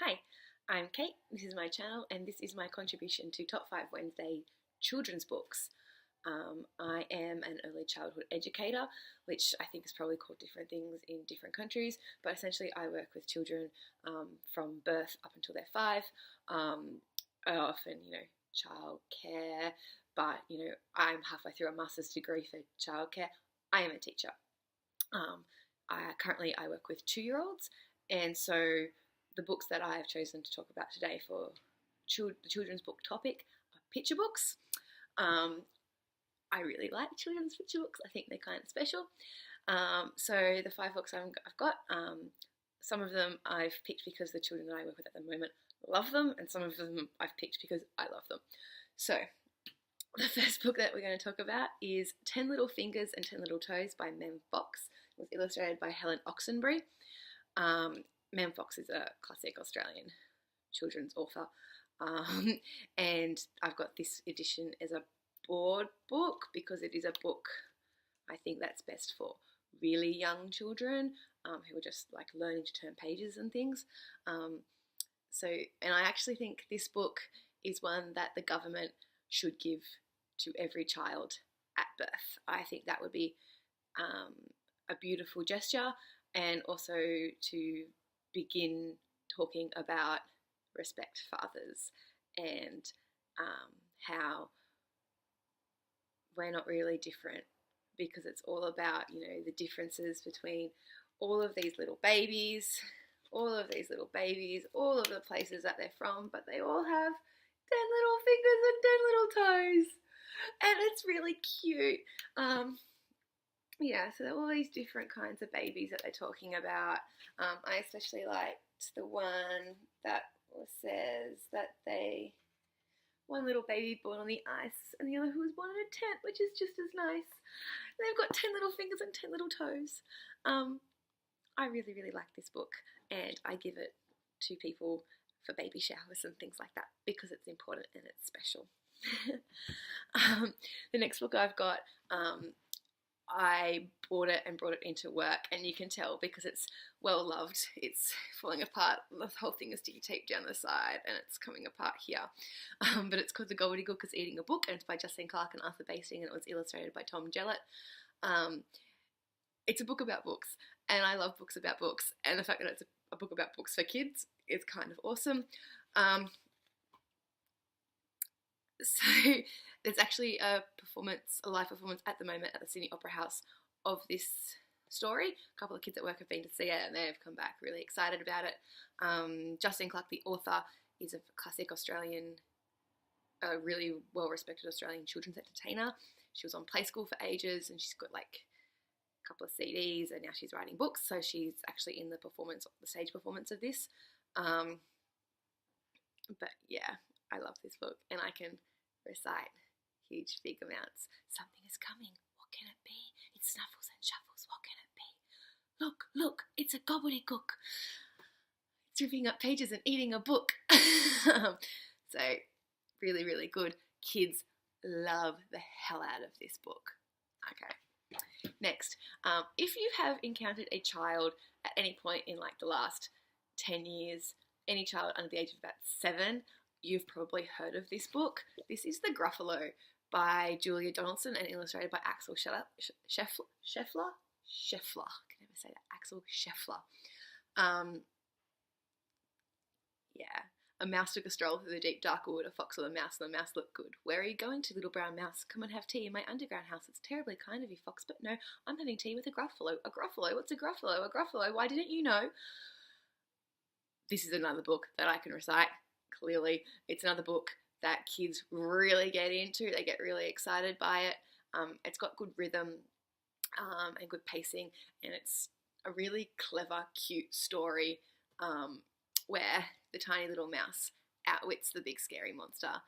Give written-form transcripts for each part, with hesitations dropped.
Hi, I'm Kate, this is my channel and this is my contribution to Top 5 Wednesday children's books. I am an early childhood educator, which I think is probably called different things in different countries, but essentially I work with children from birth up until they're 5. I often, childcare, but I'm halfway through a master's degree for childcare. I am a teacher. Currently I work with 2-year-olds, and so the books that I have chosen to talk about today for the children's book topic are picture books. I really like children's picture books. I think they're kind of special. So the 5 books I've got, some of them I've picked because the children that I work with at the moment love them, and some of them I've picked because I love them. So the first book that we're going to talk about is 10 Little Fingers and 10 Little Toes by Mem Fox. It was illustrated by Helen Oxenbury. Mem Fox is a classic Australian children's author, and I've got this edition as a board book because it is a book I think that's best for really young children who are just like learning to turn pages and things. And I actually think this book is one that the government should give to every child at birth. I think that would be a beautiful gesture, and also to begin talking about respect for others and how we're not really different, because it's all about, the differences between all of these little babies, all of the places that they're from, but they all have 10 little fingers and 10 little toes, and it's really cute. Yeah, so there are all these different kinds of babies that they're talking about. I especially liked the one that says that one little baby born on the ice and the other who was born in a tent, which is just as nice. And they've got 10 little fingers and 10 little toes. I really, really like this book, and I give it to people for baby showers and things like that because it's important and it's special. The next book I've got, I bought it and brought it into work, and you can tell because it's well loved. It's falling apart. The whole thing is sticky tape down the side, and it's coming apart here. But it's called The Gobbledygook is Eating a Book, and it's by Justine Clarke and Arthur Basting, and it was illustrated by Tom Jellett. It's a book about books, and I love books about books, and the fact that it's a book about books for kids is kind of awesome. So there's actually a live performance at the moment at the Sydney Opera House of this story. A couple of kids at work have been to see it, and they've come back really excited about it. Justine Clarke, the author, is a classic Australian, a really well-respected Australian children's entertainer. She was on Play School for ages, and she's got like a couple of CDs, and now she's writing books, so she's actually in the stage performance of this. But yeah, I love this book, and I can recite huge big amounts. Something is coming. What can it be? It snuffles and shuffles. What can it be? Look, look, it's a gobbledygook. It's ripping up pages and eating a book. So really, really good. Kids love the hell out of this book. Okay. Next, if you have encountered a child at any point in like the last 10 years, any child under the age of about 7, you've probably heard of this book. This is The Gruffalo by Julia Donaldson and illustrated by Axel Scheffler. I can never say that. Axel Scheffler. Yeah. A mouse took a stroll through the deep dark wood. A fox saw the mouse, and the mouse looked good. Where are you going to, little brown mouse? Come and have tea in my underground house. It's terribly kind of you, fox, but no, I'm having tea with a Gruffalo. A Gruffalo? What's a Gruffalo? A Gruffalo? Why didn't you know? This is another book that I can recite. Clearly, it's another book that kids really get into. They get really excited by it. It's got good rhythm and good pacing, and it's a really clever, cute story where the tiny little mouse outwits the big scary monster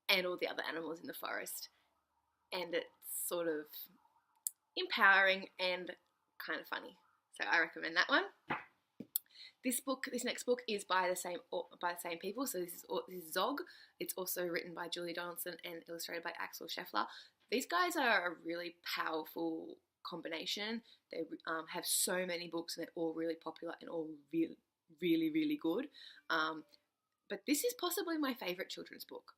and all the other animals in the forest, and it's sort of empowering and kind of funny. So I recommend that one. This next book is by the same people. So this is Zog. It's also written by Julia Donaldson and illustrated by Axel Scheffler. These guys are a really powerful combination. They have so many books, and they're all really popular and all really, really, really good. But this is possibly my favourite children's book,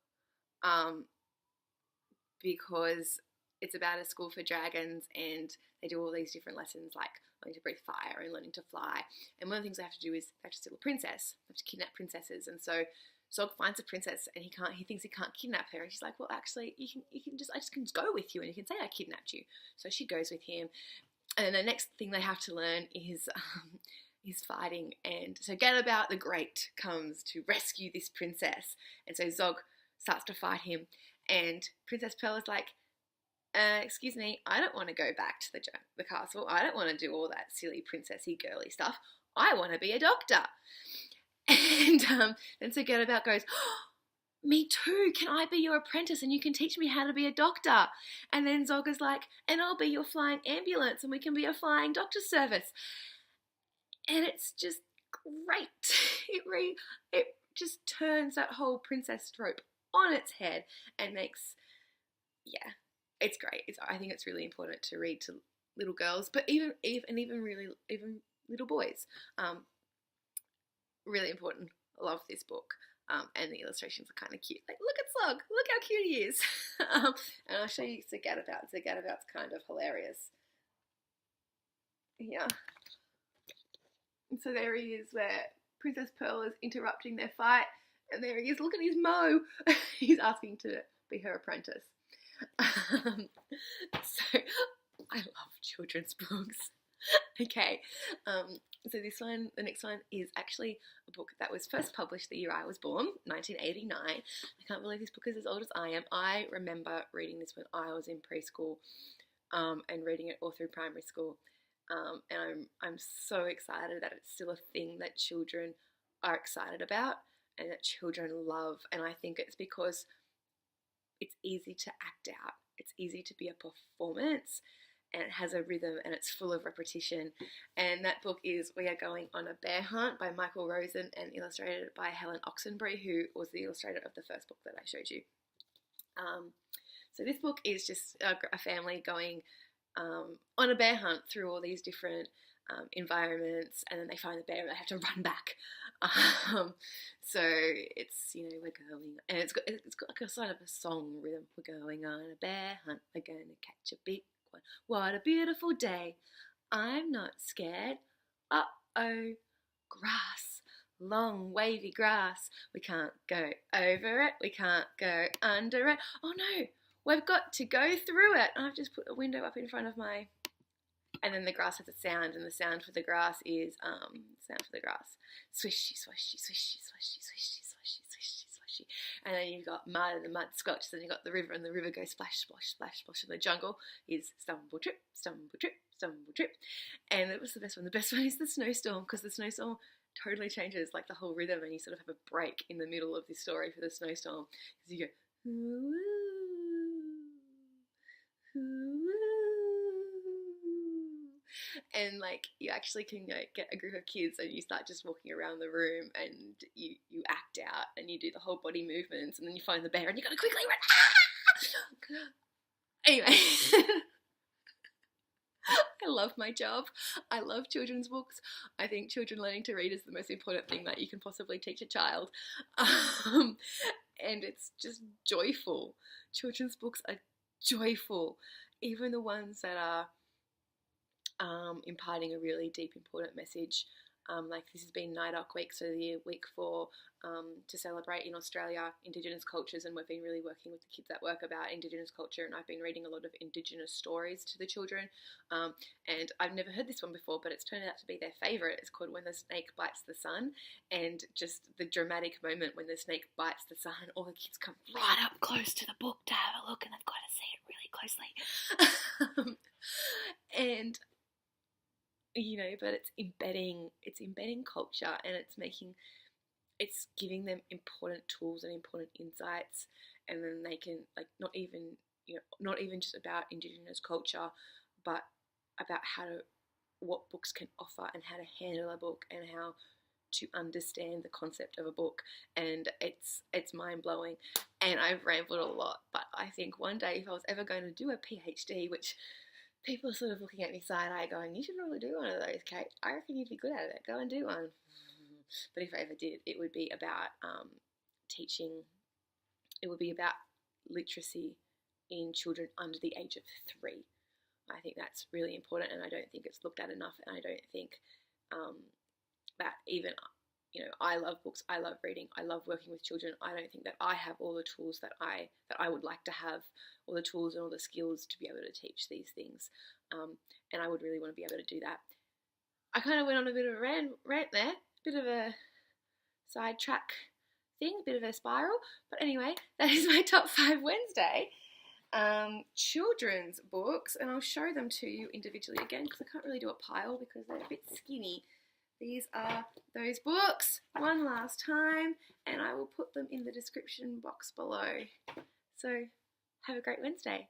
because it's about a school for dragons, and they do all these different lessons like learning to breathe fire and learning to fly. And one of the things they have to do is they have to steal a princess. They have to kidnap princesses. And so Zog finds a princess, and he thinks he can't kidnap her. And she's like, well, actually, I just can go with you, and you can say I kidnapped you. So she goes with him. And then the next thing they have to learn is fighting. And so Gadabout the Great comes to rescue this princess. And so Zog starts to fight him. And Princess Pearl is like, excuse me, I don't want to go back to the castle. I don't want to do all that silly princessy girly stuff. I want to be a doctor. And so Gadabout goes, oh, me too. Can I be your apprentice and you can teach me how to be a doctor? And then Zog is like, and I'll be your flying ambulance and we can be a flying doctor's service. And it's just great. It just turns that whole princess trope on its head and makes, yeah, it's great. I think it's really important to read to little girls, but even little boys. Really important. I love this book. And the illustrations are kind of cute. Like, look at Slug. Look how cute he is. And I'll show you Gadabout. Gadabout's kind of hilarious. Yeah. And so there he is where Princess Pearl is interrupting their fight. And there he is. Look at his mo. He's asking to be her apprentice. So I love children's books. Okay, so the next one is actually a book that was first published the year I was born, 1989. I can't believe this book is as old as I am. I remember reading this when I was in preschool, and reading it all through primary school. And I'm so excited that it's still a thing that children are excited about and that children love. And I think it's because it's easy to act out. It's easy to be a performance, and it has a rhythm, and it's full of repetition. And that book is We Are Going on a Bear Hunt by Michael Rosen and illustrated by Helen Oxenbury, who was the illustrator of the first book that I showed you. So this book is just a family going on a bear hunt through all these different environments, and then they find the bear and they have to run back. So it's, we're going, and it's got like a sort of a song rhythm. We're going on a bear hunt, we're going to catch a big one. What a beautiful day, I'm not scared. Uh-oh, grass, long wavy grass. We can't go over it, we can't go under it. Oh no, we've got to go through it. I've just put a window up in front of my... And then the grass has a sound, and the sound for the grass is, swishy, swishy, swishy, swishy, swishy, swishy, swishy, swishy. And then you've got mud, and the mud squelches, and you've got the river, and the river goes splash, splash, splash, splash. And the jungle is stumble, trip, stumble, trip, stumble, trip. And it was the best one. The best one is the snowstorm, because the snowstorm totally changes, like, the whole rhythm, and you sort of have a break in the middle of this story for the snowstorm. Because you go, ooh, ooh, ooh. And like you actually can get a group of kids and you start just walking around the room and you act out and you do the whole body movements, and then you find the bear and you gotta quickly run. Anyway, I love my job. I love children's books. I think children learning to read is the most important thing that you can possibly teach a child. And it's just joyful. Children's books are joyful. Even the ones that are imparting a really deep, important message. Like this has been NIDOC week, so the week for to celebrate in Australia Indigenous cultures, and we've been really working with the kids at work about Indigenous culture, and I've been reading a lot of Indigenous stories to the children, and I've never heard this one before, but it's turned out to be their favourite. It's called When the Snake Bites the Sun, and just the dramatic moment when the snake bites the sun, all the kids come right up close to the book to have a look, and they've got to see it really closely. And but it's embedding culture, and it's giving them important tools and important insights, and then they can not even just about Indigenous culture, but about what books can offer and how to handle a book and how to understand the concept of a book. And it's mind-blowing, and I've rambled a lot, but I think one day if I was ever going to do a PhD, which people are sort of looking at me side-eye going, you should probably do one of those, Kate. I reckon you'd be good at it. Go and do one. but if I ever did, it would be about teaching. It would be about literacy in children under the age of 3. I think that's really important, and I don't think it's looked at enough, and I don't think that even, I love books, I love reading, I love working with children. I don't think that I have all the tools that I would like to have, all the tools and all the skills to be able to teach these things, and I would really want to be able to do that. I kind of went on a bit of a rant there, a bit of a sidetrack thing, a bit of a spiral, but anyway, that is my top 5 Wednesday children's books, and I'll show them to you individually again because I can't really do a pile because they're a bit skinny. These are those books one last time, and I will put them in the description box below. So have a great Wednesday.